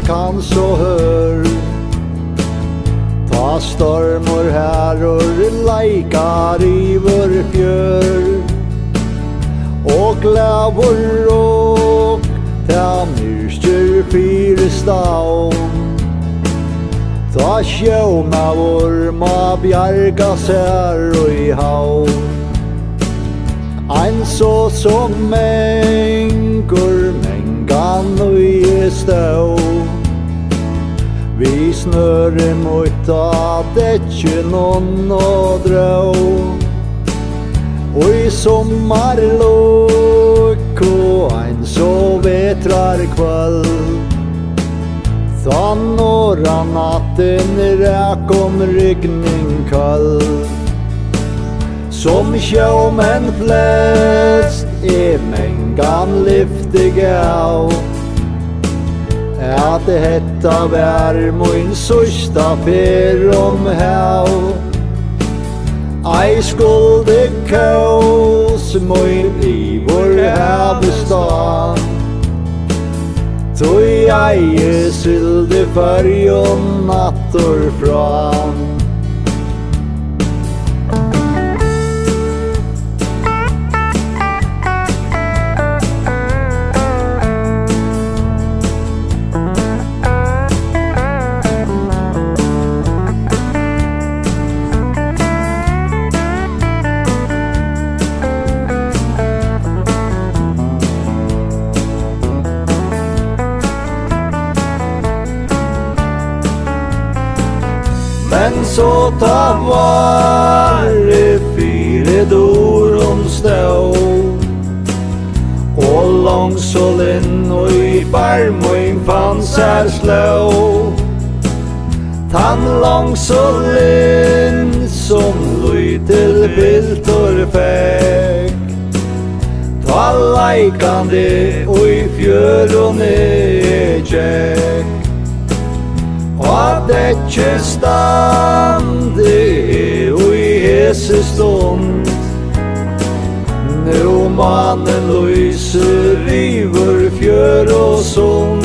kann så hørð. Ta stormur herur leikar yvir fjørð. Og glævur og ta myrkir fyri stavn. Ta sjómaður má bjarga sér í havn. Ein så som mengur mengan í stóð. Vi snører mot dekkinum og dró. Og i sommarlok og ein så vetrar kvöld. Þá når natten ræk regning kald. Som sjómenn flest mengan lyftig av. At hetta vær min síðsta ferð hav. Ei skuldi kós min yvir havstan. Tui ei sigldi Føroyum aftur fram. Men så ta vare fyri durum stóð. Og longsolinn og i barmøyn fann sær slå. Tann longsolinn som lítil piltur fekk. Ta leikandi og i fjøruni gekk. Og tykjast standi og i hese stund. Nu mánin lyser yvir fjørð og sund.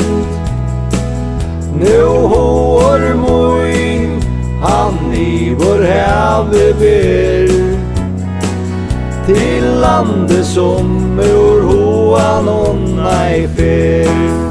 Nu hår min han yvir havet ber. Til landet som huganum ferð.